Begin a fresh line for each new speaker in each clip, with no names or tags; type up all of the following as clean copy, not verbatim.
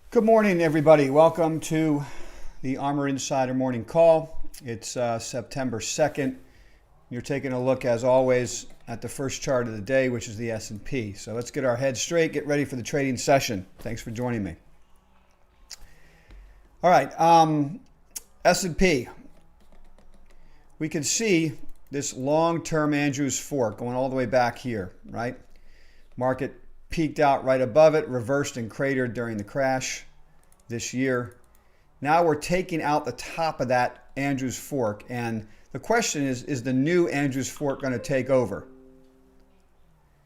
Good morning, everybody. Welcome to the ARMR Insider Morning Call. It's September 2nd. You're taking a look, as always, at the first chart of the day, which is the S&P. So let's get our heads straight, get ready for the trading session. Thanks for joining me. All right, S&P. We can see this long-term Andrews fork going all the way back here, right? Market peaked out right above it, reversed and cratered during the crash this year. Now we're taking out the top of that Andrews fork, and the question is the new Andrews fork going to take over?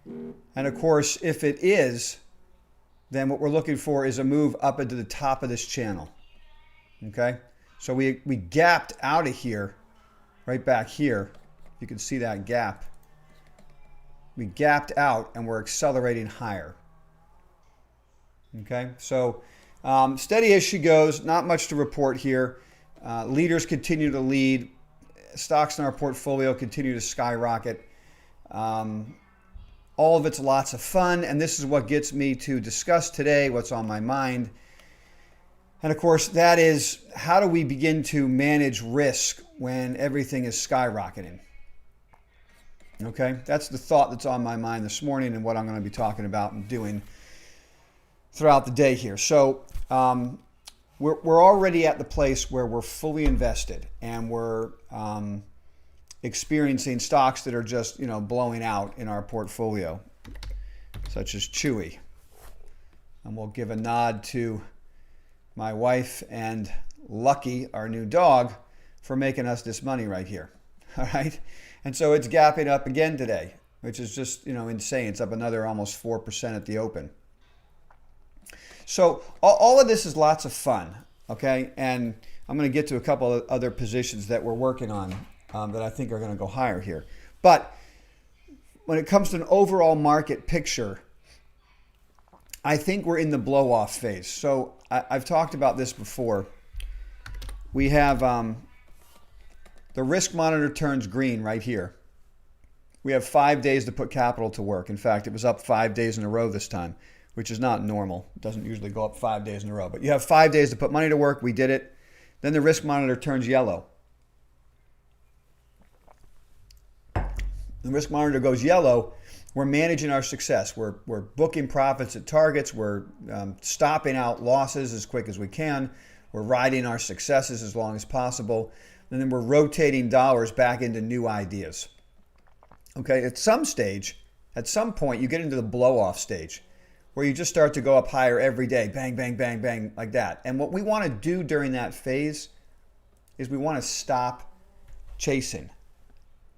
And of course, if it is, then what we're looking for is a move up into the top of this channel. Okay, so we gapped out of here, right back here. You can see that gap. We gapped out and we're accelerating higher. Okay, so steady as she goes, not much to report here. Leaders continue to lead. Stocks in our portfolio continue to skyrocket. All of it's lots of fun, and this is what gets me to discuss today what's on my mind. And of course, that is, how do we begin to manage risk when everything is skyrocketing? Okay, that's the thought that's on my mind this morning and what I'm going to be talking about and doing throughout the day here. So we're already at the place where we're fully invested and we're experiencing stocks that are just, blowing out in our portfolio, such as Chewy. And we'll give a nod to my wife and Lucky, our new dog, for making us this money right here. All right. And so it's gapping up again today, which is just, insane. It's up another almost 4% at the open. So all of this is lots of fun, okay? And I'm going to get to a couple of other positions that we're working on that I think are going to go higher here. But when it comes to an overall market picture, I think we're in the blow-off phase. So I've talked about this before. We have the risk monitor turns green right here. We have 5 days to put capital to work. In fact, it was up 5 days in a row this time, which is not normal. It doesn't usually go up 5 days in a row. But you have 5 days to put money to work. We did it. Then the risk monitor turns yellow. The risk monitor goes yellow. We're managing our success. We're booking profits at targets. We're stopping out losses as quick as we can. We're riding our successes as long as possible. And then we're rotating dollars back into new ideas. Okay, at some point, you get into the blow-off stage where you just start to go up higher every day. Bang, bang, bang, bang, like that. And what we want to do during that phase is we want to stop chasing.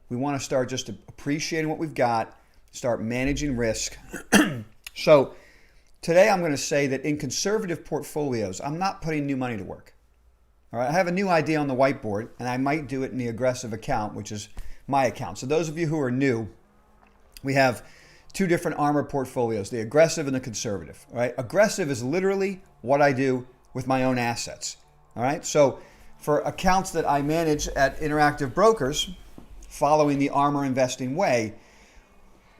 We want to start just appreciating what we've got, start managing risk. So today I'm going to say that in conservative portfolios, I'm not putting new money to work. All right, I have a new idea on the whiteboard, and I might do it in the aggressive account, which is my account. So those of you who are new, we have two different ARMR portfolios, the aggressive and the conservative. All right, aggressive is literally what I do with my own assets. All right, so for accounts that I manage at Interactive Brokers, following the ARMR investing way,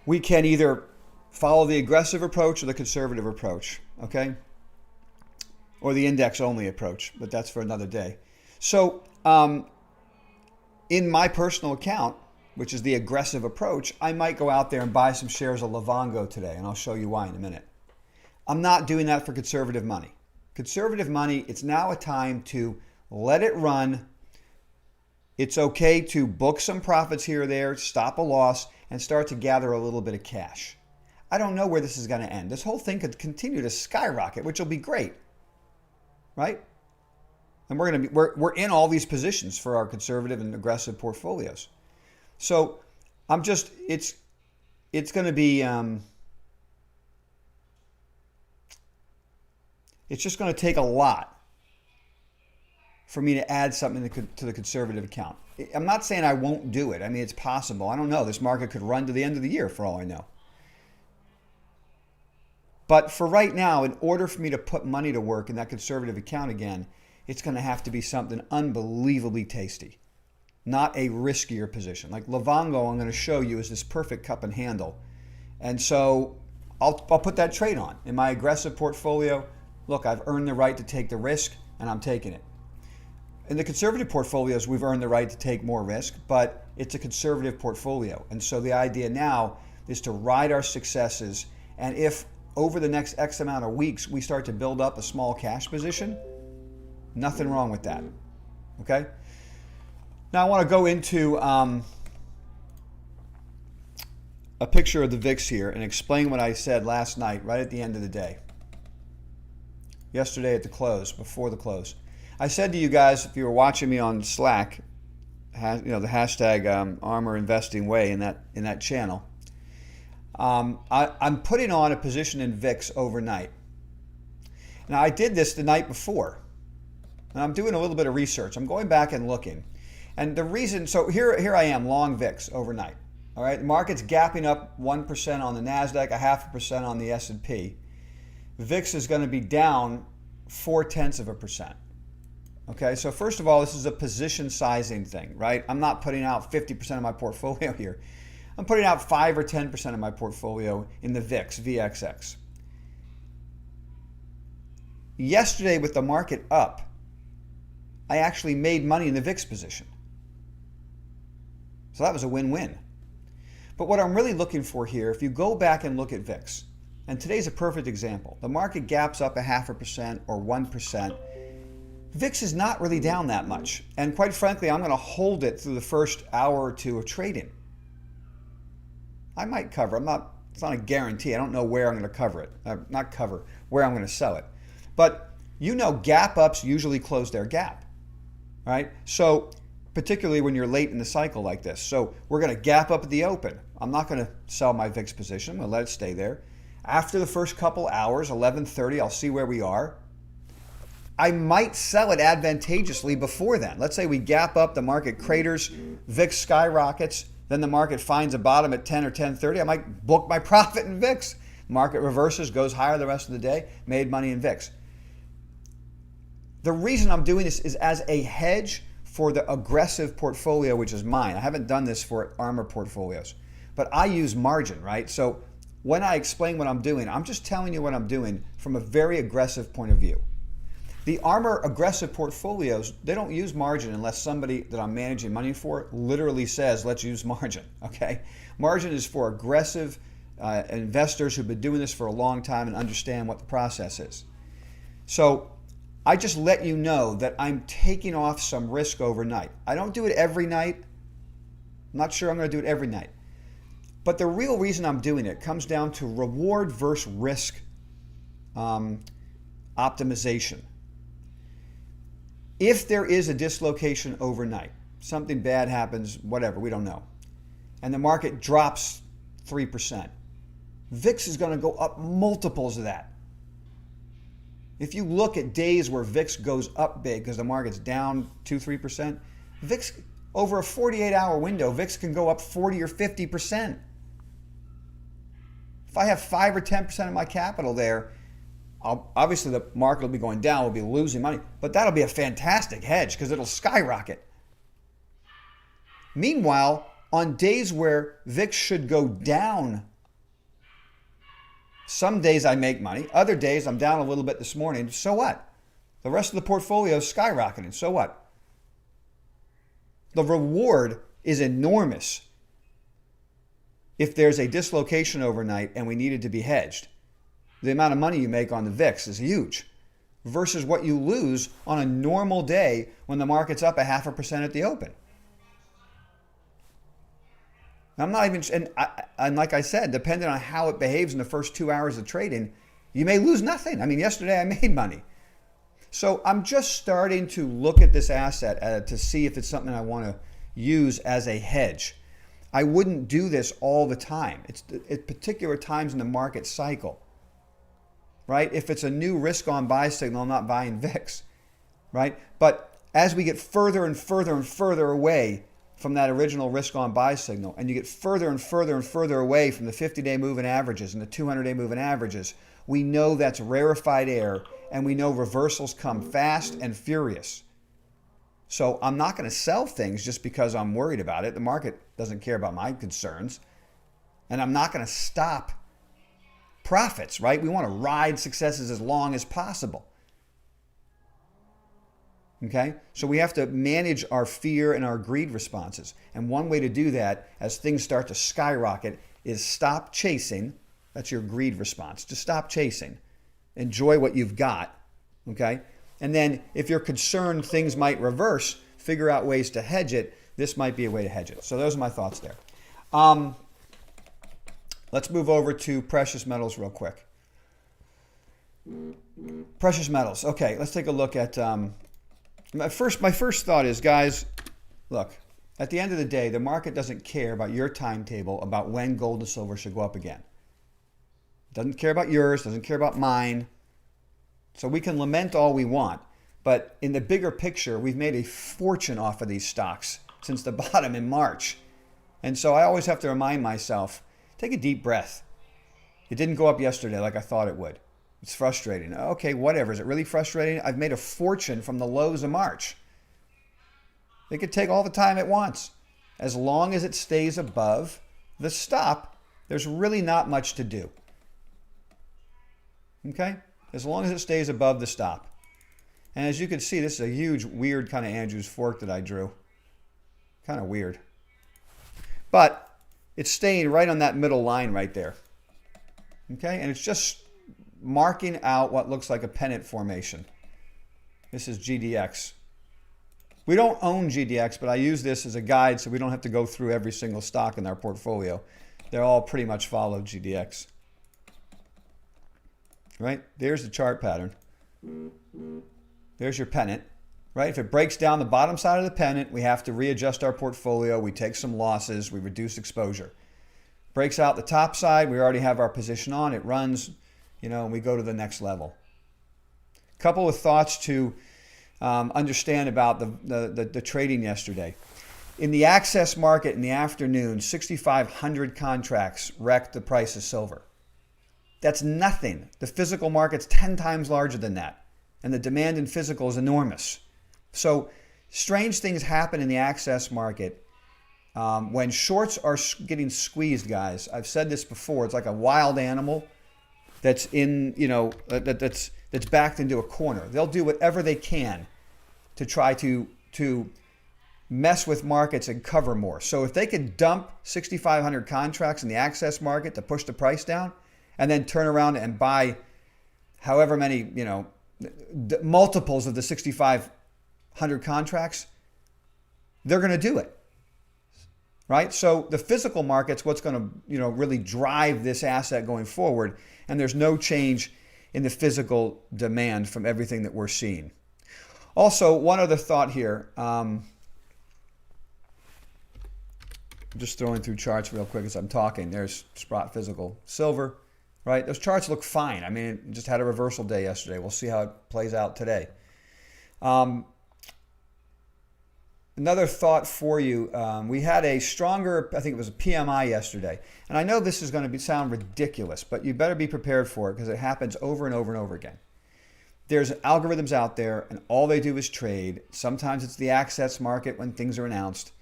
we can either follow the aggressive approach or the conservative approach. Okay. Or the index-only approach, but that's for another day. So in my personal account, which is the aggressive approach, I might go out there and buy some shares of LVGO today, and I'll show you why in a minute. I'm not doing that for conservative money. Conservative money, it's now a time to let it run. It's okay to book some profits here or there, stop a loss, and start to gather a little bit of cash. I don't know where this is going to end. This whole thing could continue to skyrocket, which will be great. Right? And we're in all these positions for our conservative and aggressive portfolios. So it's going to be it's just going to take a lot for me to add something to the conservative account. I'm not saying I won't do it. I mean, it's possible. I don't know. This market could run to the end of the year for all I know. But for right now, in order for me to put money to work in that conservative account again, it's going to have to be something unbelievably tasty, not a riskier position. Like LVGO, I'm going to show you, is this perfect cup and handle. And so I'll put that trade on. In my aggressive portfolio, look, I've earned the right to take the risk and I'm taking it. In the conservative portfolios, we've earned the right to take more risk, but it's a conservative portfolio. And so the idea now is to ride our successes. And if over the next X amount of weeks, we start to build up a small cash position, nothing wrong with that. Okay? Now I want to go into a picture of the VIX here and explain what I said last night, right at the end of the day. Yesterday at the close, before the close. I said to you guys, if you were watching me on Slack, the hashtag ARMR Investing Way in that channel, I'm putting on a position in VIX overnight. Now I did this the night before, and I'm doing a little bit of research. I'm going back and looking, and the reason. So here I am, long VIX overnight. All right, the market's gapping up 1% on the Nasdaq, 0.5% on the S&P. VIX is going to be down 0.4%. Okay, so first of all, this is a position sizing thing, right? I'm not putting out 50% of my portfolio here. I'm putting out 5 or 10% of my portfolio in the VIX, VXX. Yesterday, with the market up, I actually made money in the VIX position. So that was a win-win. But what I'm really looking for here, if you go back and look at VIX, and today's a perfect example. The market gaps up 0.5% or 1%. VIX is not really down that much. And quite frankly, I'm going to hold it through the first hour or two of trading. I might cover. It's not a guarantee. I don't know where I'm going to cover it. Not cover, where I'm going to sell it. But you know gap ups usually close their gap, right? So particularly when you're late in the cycle like this. So we're going to gap up at the open. I'm not going to sell my VIX position. I'm going to let it stay there. After the first couple hours, 11:30, I'll see where we are. I might sell it advantageously before then. Let's say we gap up, the market craters, VIX skyrockets, then the market finds a bottom at 10 or 10:30. I might book my profit in VIX. Market reverses, goes higher the rest of the day, made money in VIX. The reason I'm doing this is as a hedge for the aggressive portfolio, which is mine. I haven't done this for ARMR portfolios, but I use margin, right? So when I explain what I'm doing, I'm just telling you what I'm doing from a very aggressive point of view. The ARMR aggressive portfolios, they don't use margin unless somebody that I'm managing money for literally says, let's use margin, okay? Margin is for aggressive investors who've been doing this for a long time and understand what the process is. So I just let you know that I'm taking off some risk overnight. I don't do it every night. I'm not sure I'm going to do it every night. But the real reason I'm doing it comes down to reward versus risk optimization. If there is a dislocation overnight, something bad happens, whatever, we don't know, and the market drops 3%, VIX is going to go up multiples of that. If you look at days where VIX goes up big because the market's down 2-3%, VIX over a 48-hour window, VIX can go up 40 or 50%. If I have 5 or 10% of my capital there, obviously the market will be going down, we'll be losing money, but that'll be a fantastic hedge because it'll skyrocket. Meanwhile, on days where VIX should go down, some days I make money, other days I'm down a little bit this morning, so what? The rest of the portfolio is skyrocketing, so what? The reward is enormous if there's a dislocation overnight and we need it to be hedged. The amount of money you make on the VIX is huge versus what you lose on a normal day when the market's up 0.5% at the open. I'm not even, and like I said, depending on how it behaves in the first 2 hours of trading, you may lose nothing. I mean, yesterday I made money. So I'm just starting to look at this asset to see if it's something I want to use as a hedge. I wouldn't do this all the time. It's at particular times in the market cycle, right? If it's a new risk on buy signal, I'm not buying VIX, right? But as we get further and further and further away from that original risk on buy signal, and you get further and further and further away from the 50-day moving averages and the 200-day moving averages, we know that's rarefied air, and we know reversals come fast and furious. So I'm not going to sell things just because I'm worried about it. The market doesn't care about my concerns. And I'm not going to stop profits, right? We want to ride successes as long as possible. Okay? So we have to manage our fear and our greed responses. And one way to do that as things start to skyrocket is stop chasing. That's your greed response. Just stop chasing. Enjoy what you've got. Okay? And then if you're concerned things might reverse, figure out ways to hedge it. This might be a way to hedge it. So those are my thoughts there. Let's move over to precious metals real quick. Precious metals. Okay, let's take a look at... My first thought is, guys, look, at the end of the day, the market doesn't care about your timetable about when gold and silver should go up again. Doesn't care about yours, doesn't care about mine. So we can lament all we want, but in the bigger picture, we've made a fortune off of these stocks since the bottom in March. And so I always have to remind myself, take a deep breath. It didn't go up yesterday like I thought it would. It's frustrating. Okay, whatever. Is it really frustrating? I've made a fortune from the lows of March. It could take all the time it wants. As long as it stays above the stop, there's really not much to do. Okay? As long as it stays above the stop. And as you can see, this is a huge, weird kind of Andrew's fork that I drew. Kind of weird. But it's staying right on that middle line right there. Okay? And it's just marking out what looks like a pennant formation. This is GDX. We don't own GDX, but I use this as a guide so we don't have to go through every single stock in our portfolio. They're all pretty much follow GDX. Right? There's the chart pattern. There's your pennant. Right? If it breaks down the bottom side of the pennant, we have to readjust our portfolio. We take some losses. We reduce exposure. Breaks out the top side. We already have our position on. It runs, and we go to the next level. Couple of thoughts to understand about the trading yesterday. In the access market in the afternoon, 6,500 contracts wrecked the price of silver. That's nothing. The physical market's 10 times larger than that. And the demand in physical is enormous. So strange things happen in the access market when shorts are getting squeezed, guys. I've said this before. It's like a wild animal that's in, that's backed into a corner. They'll do whatever they can to try to mess with markets and cover more. So if they could dump 6,500 contracts in the access market to push the price down and then turn around and buy however many, multiples of the 6,500 contracts, they're going to do it. Right? So the physical market's what's going to, really drive this asset going forward. And there's no change in the physical demand from everything that we're seeing. Also, one other thought here. I'm just throwing through charts real quick as I'm talking. There's Sprott Physical Silver, right? Those charts look fine. I mean, it just had a reversal day yesterday. We'll see how it plays out today. Another thought for you. We had a stronger, I think it was a PMI yesterday. And I know this is going to sound ridiculous, but you better be prepared for it because it happens over and over and over again. There's algorithms out there and all they do is trade. Sometimes it's the access market when things are announced.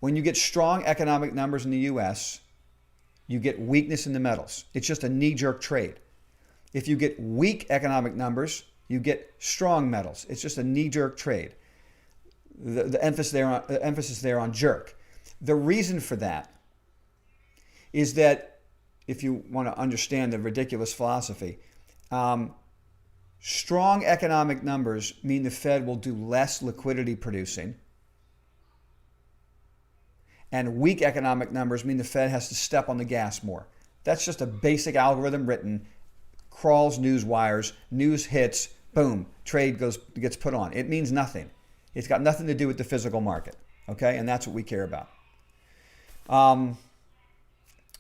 When you get strong economic numbers in the U.S., you get weakness in the metals. It's just a knee-jerk trade. If you get weak economic numbers, you get strong metals. It's just a knee-jerk trade. The emphasis there on jerk. The reason for that is that if you want to understand the ridiculous philosophy, strong economic numbers mean the Fed will do less liquidity producing, and weak economic numbers mean the Fed has to step on the gas more. That's just a basic algorithm written, crawls news wires, news hits, boom, trade gets put on. It means nothing. It's got nothing to do with the physical market, okay? And that's what we care about.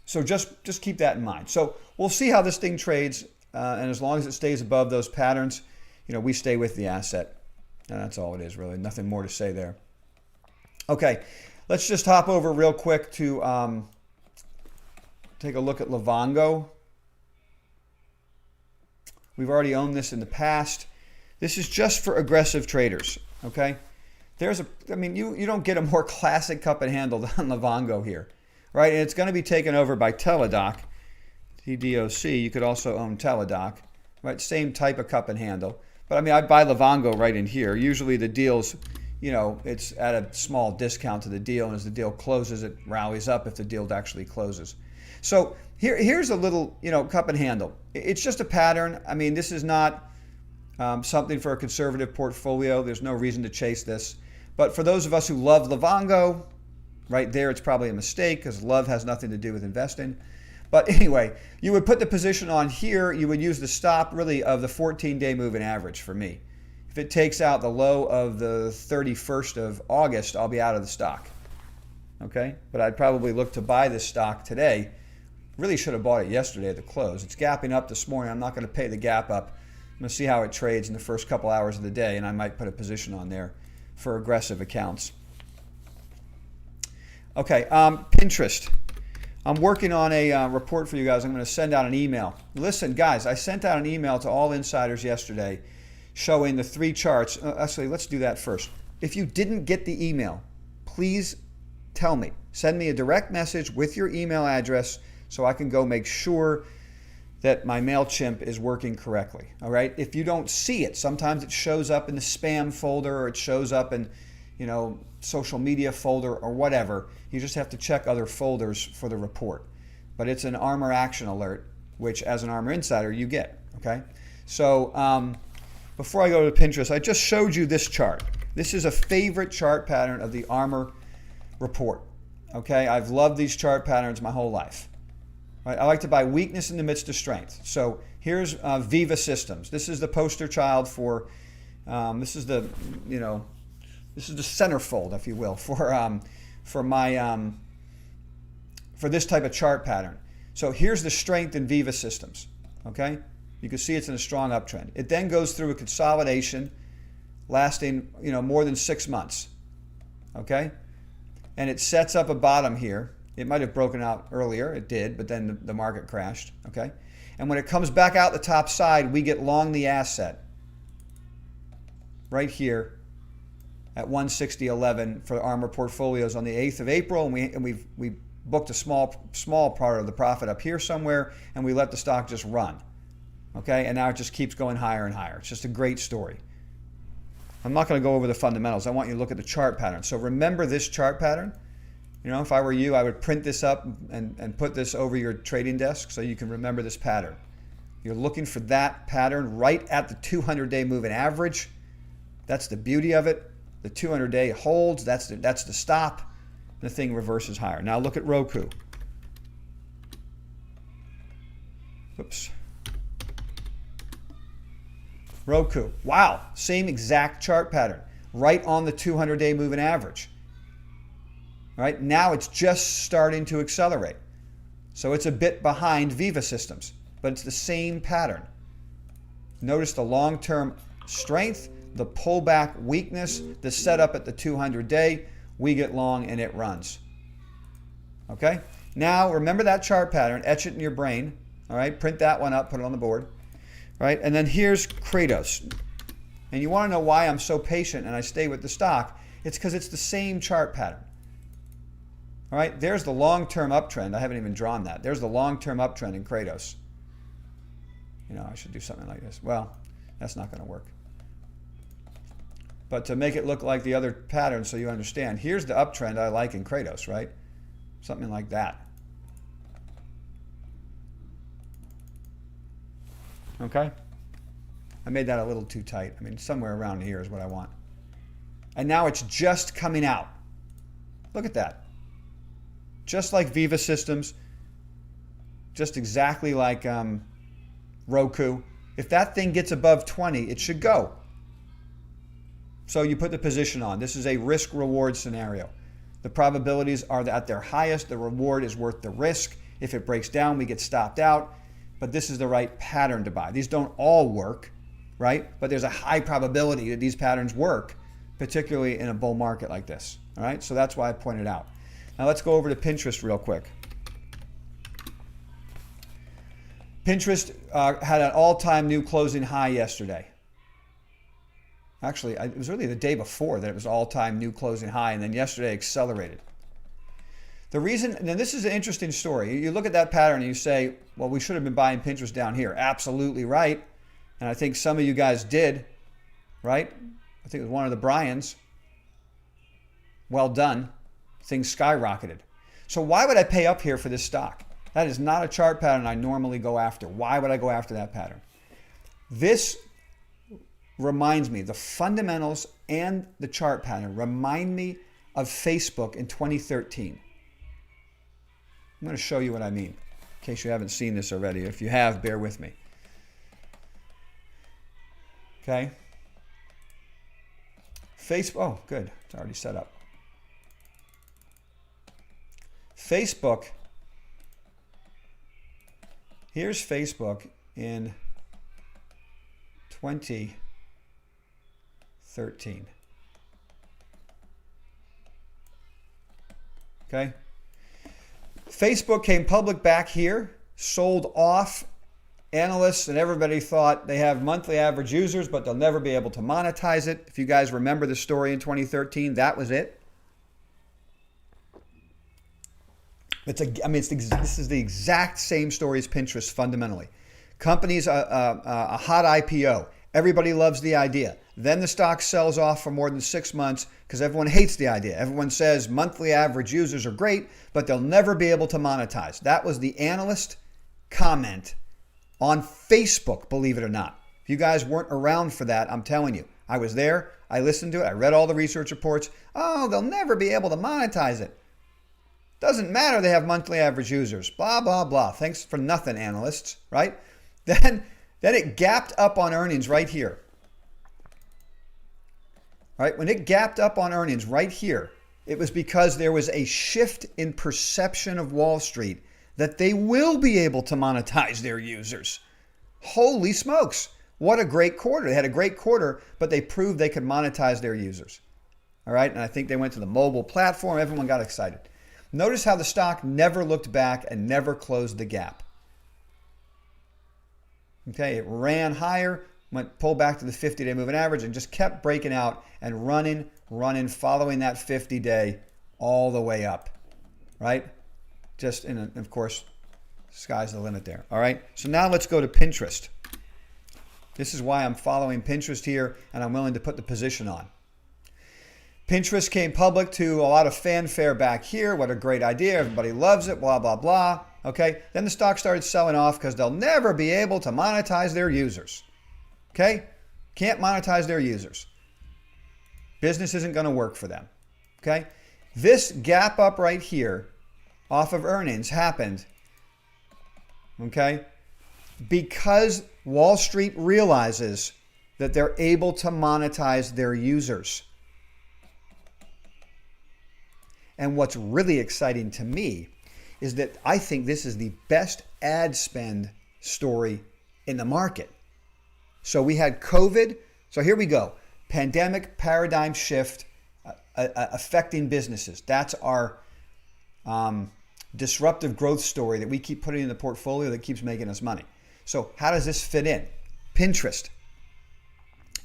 So just keep that in mind. So we'll see how this thing trades, and as long as it stays above those patterns, we stay with the asset. And that's all it is, really. Nothing more to say there. Okay, let's just hop over real quick to take a look at LVGO. We've already owned this in the past. This is just for aggressive traders, okay? You don't get a more classic cup and handle than LVGO here, right? And it's going to be taken over by TDOC. TDOC. You could also own TDOC, right? Same type of cup and handle. But I mean, I'd buy Livongo right in here. Usually the deals, you know, it's at a small discount to the deal, and as the deal closes, it rallies up if the deal actually closes. So here's a little, you know, cup and handle. It's just a pattern. I mean, this is not something for a conservative portfolio. There's no reason to chase this. But for those of us who love Livongo, right there, it's probably a mistake because love has nothing to do with investing. But anyway, you would put the position on here. You would use the stop really of the 14-day moving average for me. If it takes out the low of the 31st of August, I'll be out of the stock. Okay? But I'd probably look to buy this stock today. Really should have bought it yesterday at the close. It's gapping up this morning. I'm not going to pay the gap up. I'm going to see how it trades in the first couple hours of the day, and I might put a position on there for aggressive accounts. Okay, Pinterest. I'm working on a report for you guys. I'm going to send out an email. Listen, guys, I sent out an email to all insiders yesterday showing the 3 charts. Actually, let's do that first. If you didn't get the email, please tell me. Send me a direct message with your email address so I can go make sure that my MailChimp is working correctly. All right? If you don't see it, sometimes it shows up in the spam folder or it shows up in, you know, social media folder or whatever. You just have to check other folders for the report. But it's an ARMR action alert, which as an ARMR insider you get. Okay? So before I go to Pinterest, I just showed you this chart. This is a favorite chart pattern of the ARMR report. Okay? I've loved these chart patterns my whole life. Right? I like to buy weakness in the midst of strength. So here's Viva Systems. This is the poster child for, this is the centerfold, if you will, for this type of chart pattern. So here's the strength in Viva Systems. Okay, you can see it's in a strong uptrend. It then goes through a consolidation, lasting more than 6 months. Okay, and it sets up a bottom here. It might have broken out earlier. It did, but then the market crashed. Okay, and when it comes back out the top side, we get long the asset right here at 160.11 for ARMR portfolios on the 8th of April, and we booked a small part of the profit up here somewhere, and we let the stock just run. Okay, and now it just keeps going higher and higher. It's just a great story. I'm not going to go over the fundamentals. I want you to look at the chart pattern. So remember this chart pattern. If I were you, I would print this up and put this over your trading desk so you can remember this pattern. You're looking for that pattern right at the 200-day moving average. That's the beauty of it. The 200-day holds. That's the stop. The thing reverses higher. Now look at Roku. Oops. Roku. Wow. Same exact chart pattern. Right on the 200-day moving average. Right? Now it's just starting to accelerate. So it's a bit behind Viva Systems, but it's the same pattern. Notice the long-term strength, the pullback weakness, the setup at the 200-day. We get long and it runs. Okay? Now remember that chart pattern. Etch it in your brain. All right? Print that one up. Put it on the board. All right? And then here's Kratos. And you want to know why I'm so patient and I stay with the stock. It's because it's the same chart pattern. All right, there's the long-term uptrend. I haven't even drawn that. There's the long-term uptrend in Kratos. I should do something like this. Well, that's not going to work. But to make it look like the other pattern so you understand, here's the uptrend I like in Kratos, right? Something like that. Okay? I made that a little too tight. I mean, somewhere around here is what I want. And now it's just coming out. Look at that. Just like Viva Systems, just exactly like Roku. If that thing gets above 20, it should go. So you put the position on. This is a risk-reward scenario. The probabilities are at their highest. The reward is worth the risk. If it breaks down, we get stopped out. But this is the right pattern to buy. These don't all work, right? But there's a high probability that these patterns work, particularly in a bull market like this. All right? So that's why I pointed out. Now let's go over to Pinterest real quick. Pinterest had an all-time new closing high yesterday. Actually, it was really the day before that it was all-time new closing high, and then yesterday accelerated. The reason, and this is an interesting story. You look at that pattern and you say, well, we should have been buying Pinterest down here. Absolutely right. And I think some of you guys did, right? I think it was one of the Bryans. Well done. Things skyrocketed. So why would I pay up here for this stock? That is not a chart pattern I normally go after. Why would I go after that pattern? This reminds me, the fundamentals and the chart pattern remind me of Facebook in 2013. I'm going to show you what I mean, in case you haven't seen this already. If you have, bear with me. Okay. Facebook, oh, good. It's already set up. Facebook, here's Facebook in 2013. Okay. Facebook came public back here, sold off. Analysts and everybody thought they have monthly average users, but they'll never be able to monetize it. If you guys remember the story in 2013, that was it. This is the exact same story as Pinterest fundamentally. Companies, a hot IPO. Everybody loves the idea. Then the stock sells off for more than 6 months because everyone hates the idea. Everyone says monthly average users are great, but they'll never be able to monetize. That was the analyst comment on Facebook, believe it or not. If you guys weren't around for that, I'm telling you. I was there. I listened to it. I read all the research reports. Oh, they'll never be able to monetize it. Doesn't matter they have monthly average users. Blah, blah, blah. Thanks for nothing, analysts, right? Then it gapped up on earnings right here. Right? When it gapped up on earnings right here, it was because there was a shift in perception of Wall Street that they will be able to monetize their users. Holy smokes. What a great quarter. They had a great quarter, but they proved they could monetize their users. All right. And I think they went to the mobile platform. Everyone got excited. Notice how the stock never looked back and never closed the gap. Okay. It ran higher, pulled back to the 50-day moving average and just kept breaking out and running, following that 50-day all the way up. Right. Just, and of course, sky's the limit there. All right. So now let's go to Pinterest. This is why I'm following Pinterest here and I'm willing to put the position on. Pinterest came public to a lot of fanfare back here. What a great idea. Everybody loves it. Blah, blah, blah. Okay. Then the stock started selling off because they'll never be able to monetize their users. Okay. Can't monetize their users. Business isn't going to work for them. Okay. This gap up right here off of earnings happened, okay, because Wall Street realizes that they're able to monetize their users. And what's really exciting to me is that I think this is the best ad spend story in the market. So we had COVID. So here we go. Pandemic paradigm shift affecting businesses. That's our disruptive growth story that we keep putting in the portfolio that keeps making us money. So how does this fit in? Pinterest.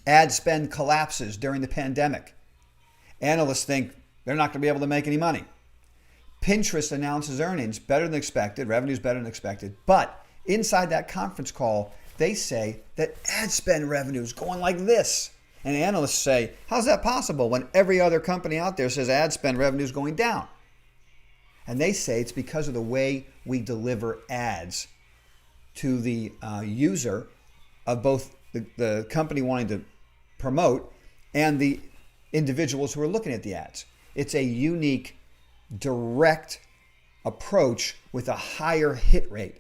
Ad spend collapses during the pandemic. Analysts think they're not going to be able to make any money. Pinterest announces earnings better than expected, revenues better than expected, but inside that conference call, they say that ad spend revenue is going like this. And analysts say, how's that possible when every other company out there says ad spend revenue is going down? And they say it's because of the way we deliver ads to the user of both the company wanting to promote and the individuals who are looking at the ads. It's a unique, direct approach with a higher hit rate.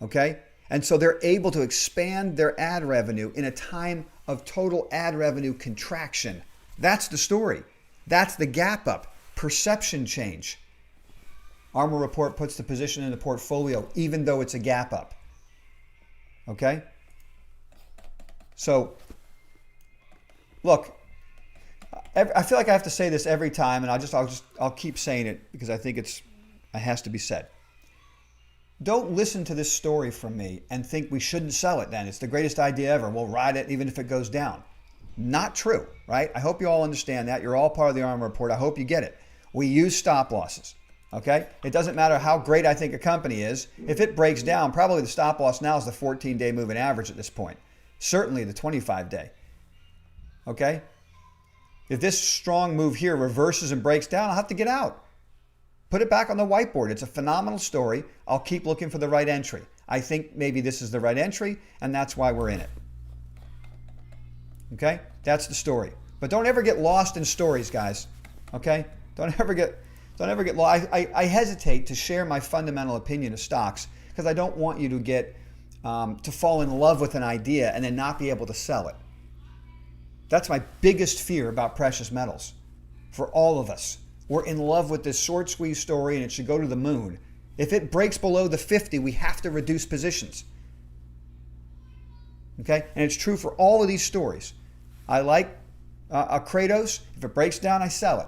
Okay? And so they're able to expand their ad revenue in a time of total ad revenue contraction. That's the story. That's the gap up. Perception change. ARMR report puts the position in the portfolio even though it's a gap up. Okay? So, look, I feel like I have to say this every time, and I'll keep saying it because I think it has to be said. Don't listen to this story from me and think we shouldn't sell it then. It's the greatest idea ever. We'll ride it even if it goes down. Not true, right? I hope you all understand that. You're all part of the ARMR report. I hope you get it. We use stop losses. Okay? It doesn't matter how great I think a company is. If it breaks down, probably the stop loss now is the 14-day moving average at this point. Certainly the 25-day. Okay? If this strong move here reverses and breaks down, I'll have to get out. Put it back on the whiteboard. It's a phenomenal story. I'll keep looking for the right entry. I think maybe this is the right entry, and that's why we're in it. Okay? That's the story. But don't ever get lost in stories, guys. Okay? Don't ever get lost. I hesitate to share my fundamental opinion of stocks because I don't want you to get to fall in love with an idea and then not be able to sell it. That's my biggest fear about precious metals for all of us. We're in love with this short squeeze story and it should go to the moon. If it breaks below the 50, we have to reduce positions. Okay? And it's true for all of these stories. I like Kratos. If it breaks down, I sell it.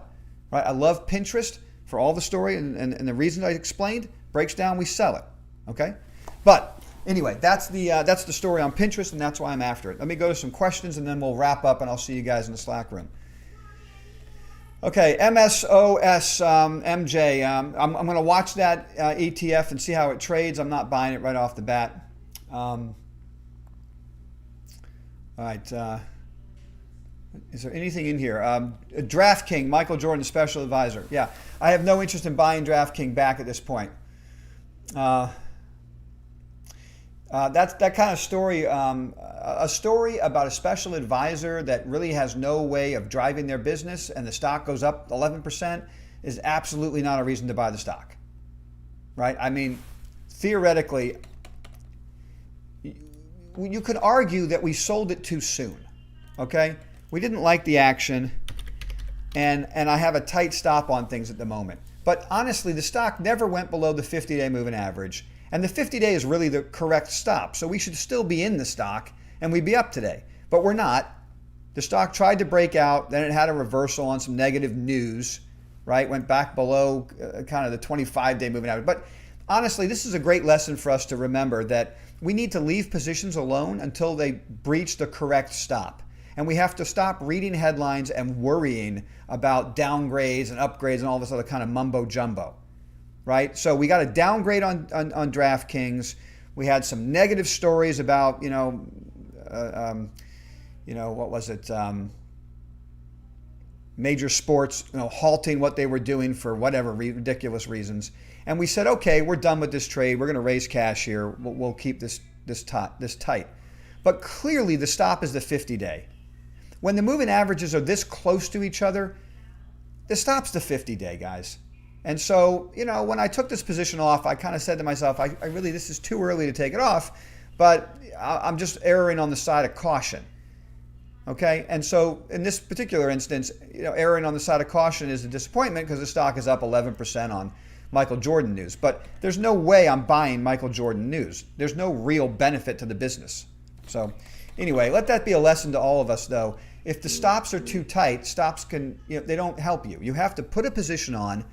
Right? I love Pinterest for all the story and the reason I explained. Breaks down, we sell it. Okay? But anyway, that's the story on Pinterest, and that's why I'm after it. Let me go to some questions, and then we'll wrap up, and I'll see you guys in the Slack room. Okay, MSOS MJ. I'm going to watch that ETF and see how it trades. I'm not buying it right off the bat. All right. Is there anything in here? DraftKings, Michael Jordan, special advisor. Yeah, I have no interest in buying DraftKings back at this point. That's that kind of story. A story about a special advisor that really has no way of driving their business and the stock goes up 11% is absolutely not a reason to buy the stock. Right? I mean, theoretically, you could argue that we sold it too soon. Okay? We didn't like the action, and I have a tight stop on things at the moment. But honestly, the stock never went below the 50-day moving average. And the 50-day is really the correct stop. So we should still be in the stock and we'd be up today. But we're not. The stock tried to break out. Then it had a reversal on some negative news, right? Went back below kind of the 25-day moving average. But honestly, this is a great lesson for us to remember that we need to leave positions alone until they breach the correct stop. And we have to stop reading headlines and worrying about downgrades and upgrades and all this other kind of mumbo jumbo. Right? So we got a downgrade on DraftKings. We had some negative stories about, what was it? Major sports, halting what they were doing for whatever ridiculous reasons. And we said, okay, we're done with this trade. We're going to raise cash here. We'll keep this tight. But clearly the stop is the 50-day. When the moving averages are this close to each other, the stop's the 50-day, guys. And so, when I took this position off, I kind of said to myself, I really, this is too early to take it off, but I'm just erring on the side of caution. Okay? And so in this particular instance, erring on the side of caution is a disappointment because the stock is up 11% on Michael Jordan news. But there's no way I'm buying Michael Jordan news. There's no real benefit to the business. So anyway, let that be a lesson to all of us, though. If the stops are too tight, stops can, they don't help you. You have to put a position on,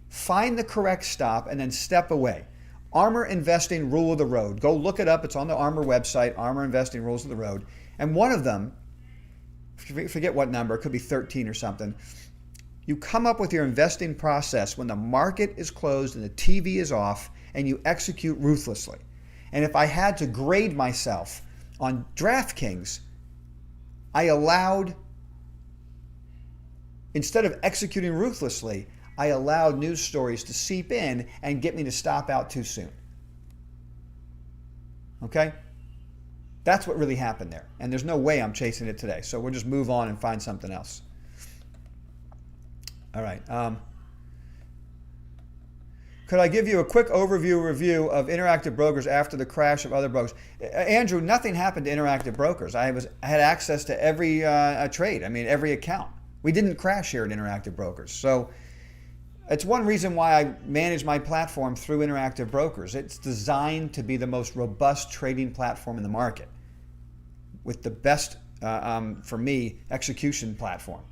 find the correct stop, and then step away. ARMR Investing Rule of the Road. Go look it up. It's on the ARMR website, ARMR Investing Rules of the Road. And one of them, forget what number, it could be 13 or something. You come up with your investing process when the market is closed and the TV is off, and you execute ruthlessly. And if I had to grade myself on DraftKings, I allowed, instead of executing ruthlessly, I allowed news stories to seep in and get me to stop out too soon. Okay? That's what really happened there. And there's no way I'm chasing it today. So we'll just move on and find something else. All right. Could I give you a quick overview review of Interactive Brokers after the crash of other brokers? Andrew, nothing happened to Interactive Brokers. I had access to every trade. I mean, every account. We didn't crash here at Interactive Brokers. So it's one reason why I manage my platform through Interactive Brokers. It's designed to be the most robust trading platform in the market with the best, for me, execution platform.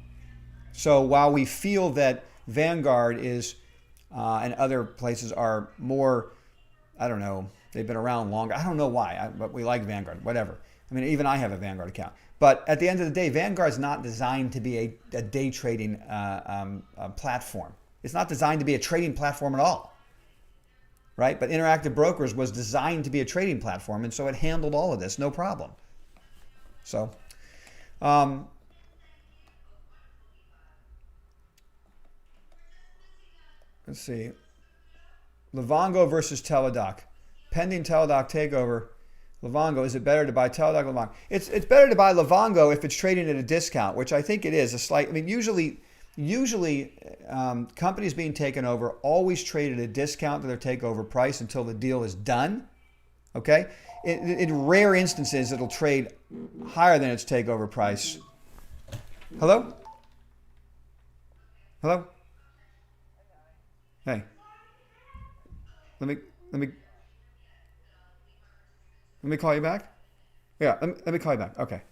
So while we feel that Vanguard is and other places are more, I don't know, they've been around longer. I don't know why, but we like Vanguard, whatever. I mean, even I have a Vanguard account. But at the end of the day, Vanguard's not designed to be a day trading platform. It's not designed to be a trading platform at all, right? But Interactive Brokers was designed to be a trading platform, and so it handled all of this, no problem. So, let's see. Livongo versus TDOC. Pending TDOC takeover. Livongo, is it better to buy TDOC or Livongo? It's better to buy Livongo if it's trading at a discount, which I think it is. Usually companies being taken over always trade at a discount to their takeover price until the deal is done. Okay? In rare instances, it'll trade higher than its takeover price. Hello? Hello? Hey. Let me call you back? Yeah, let me call you back. Okay.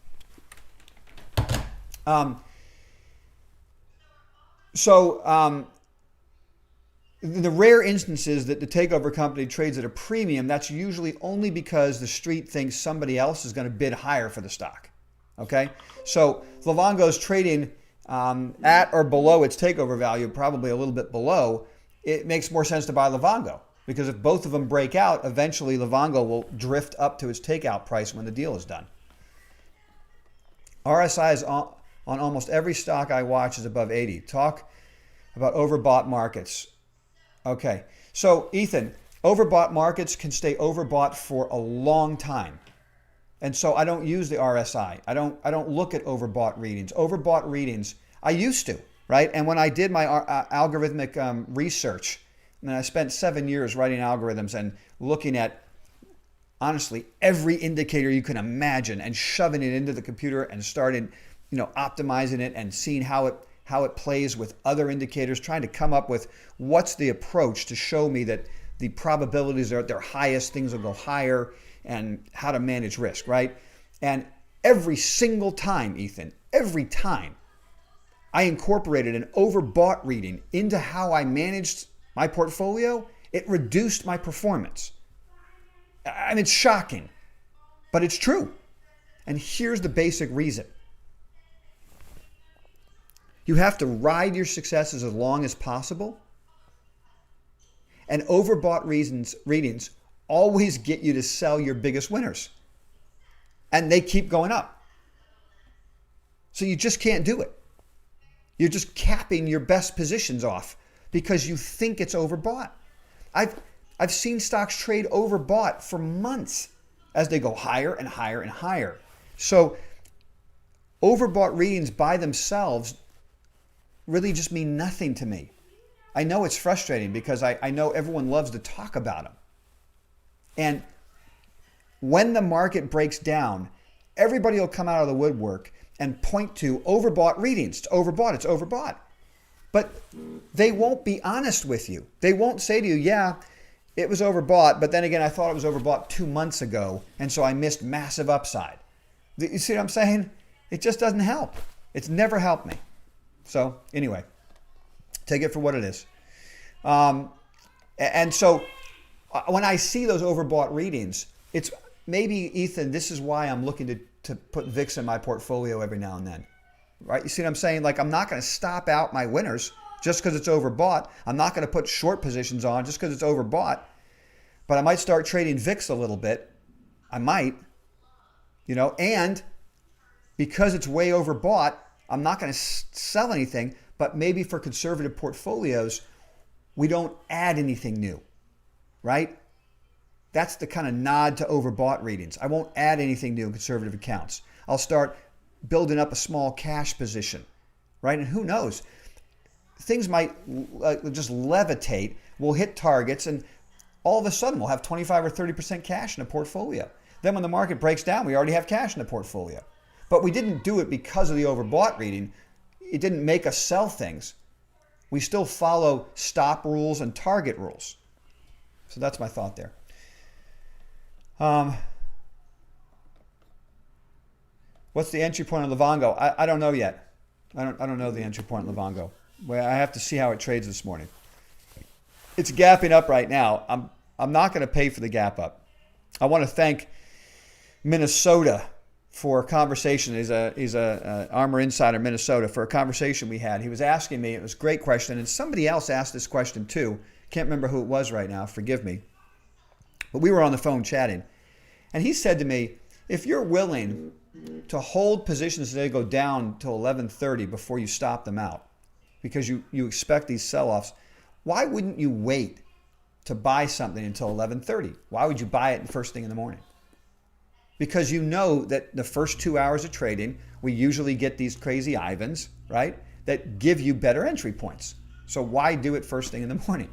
In the rare instances that the takeover company trades at a premium, that's usually only because the street thinks somebody else is going to bid higher for the stock. Okay? So Livongo's trading at or below its takeover value, probably a little bit below. It makes more sense to buy Livongo. Because if both of them break out, eventually Livongo will drift up to its takeout price when the deal is done. RSI is on almost every stock I watch is above 80. Talk about overbought markets. Okay, so Ethan, overbought markets can stay overbought for a long time. And so I don't use the RSI. I don't look at overbought readings. Overbought readings, I used to, right? And when I did my algorithmic research, and I spent 7 years writing algorithms and looking at, honestly, every indicator you can imagine and shoving it into the computer and started, optimizing it and seeing how it plays with other indicators, trying to come up with what's the approach to show me that the probabilities are at their highest, things will go higher, and how to manage risk, right? And every single time, Ethan, every time I incorporated an overbought reading into how I managed my portfolio, it reduced my performance. I mean, it's shocking, but it's true. And here's the basic reason. You have to ride your successes as long as possible. And overbought readings always get you to sell your biggest winners. And they keep going up. So you just can't do it. You're just capping your best positions off because you think it's overbought. I've seen stocks trade overbought for months as they go higher and higher and higher. So overbought readings by themselves really just mean nothing to me. I know it's frustrating because I know everyone loves to talk about them. And when the market breaks down, everybody will come out of the woodwork and point to overbought readings. It's overbought, it's overbought. But they won't be honest with you. They won't say to you, yeah, it was overbought, but then again, I thought it was overbought 2 months ago, and so I missed massive upside. You see what I'm saying? It just doesn't help. It's never helped me. So anyway, take it for what it is. And so when I see those overbought readings, it's maybe, Ethan, this is why I'm looking to put VIX in my portfolio every now and then. Right? You see what I'm saying? Like, I'm not going to stop out my winners just because it's overbought. I'm not going to put short positions on just because it's overbought. But I might start trading VIX a little bit. I might, and because it's way overbought, I'm not going to sell anything. But maybe for conservative portfolios, we don't add anything new, right? That's the kind of nod to overbought readings. I won't add anything new in conservative accounts. I'll start building up a small cash position, right? And who knows? Things might just levitate. We'll hit targets, and all of a sudden we'll have 25 or 30% cash in a portfolio. Then when the market breaks down, we already have cash in the portfolio. But we didn't do it because of the overbought reading. It didn't make us sell things. We still follow stop rules and target rules. So that's my thought there. What's the entry point on Livongo? I don't know yet. I don't know the entry point on Livongo. Well, I have to see how it trades this morning. It's gapping up right now. I'm not going to pay for the gap up. I want to thank Minnesota for a conversation. He's a ARMR Insider, Minnesota, for a conversation we had. He was asking me, it was a great question, and somebody else asked this question too. Can't remember who it was right now, forgive me. But we were on the phone chatting, and he said to me, if you're willing to hold positions that go down till 11:30 before you stop them out, because you expect these sell-offs, why wouldn't you wait to buy something until 11:30? Why would you buy it first thing in the morning? Because you know that the first 2 hours of trading, we usually get these crazy Ivans, right, that give you better entry points. So why do it first thing in the morning?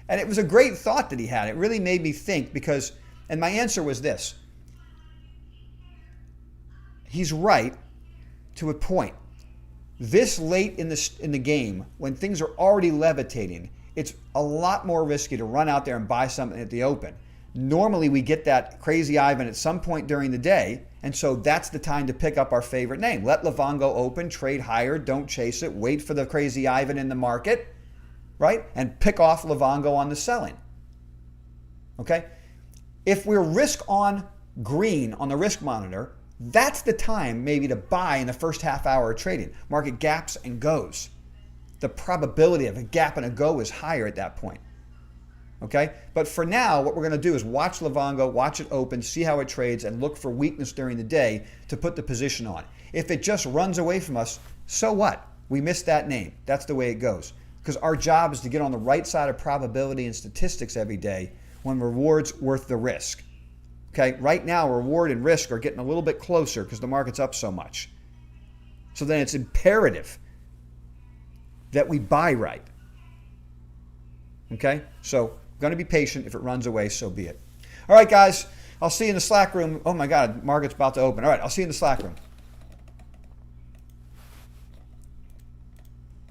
And it was a great thought that he had. It really made me think because, and my answer was this. He's right to a point. This late in the game, when things are already levitating, it's a lot more risky to run out there and buy something at the open. Normally, we get that crazy Ivan at some point during the day, and so that's the time to pick up our favorite name. Let LVGO open, trade higher, don't chase it, wait for the crazy Ivan in the market, right? And pick off LVGO on the selling, okay? If we're risk on green on the risk monitor, that's the time maybe to buy in the first half hour of trading. Market gaps and goes. The probability of a gap and a go is higher at that point. Okay? But for now, what we're going to do is watch LVGO, watch it open, see how it trades, and look for weakness during the day to put the position on. If it just runs away from us, so what? We missed that name. That's the way it goes. Because our job is to get on the right side of probability and statistics every day when reward's worth the risk. Okay? Right now, reward and risk are getting a little bit closer because the market's up so much. So then it's imperative that we buy right. Okay? So, going to be patient. If it runs away, so be it. All right, guys. I'll see you in the Slack room. Oh my God, market's about to open. All right, I'll see you in the Slack room.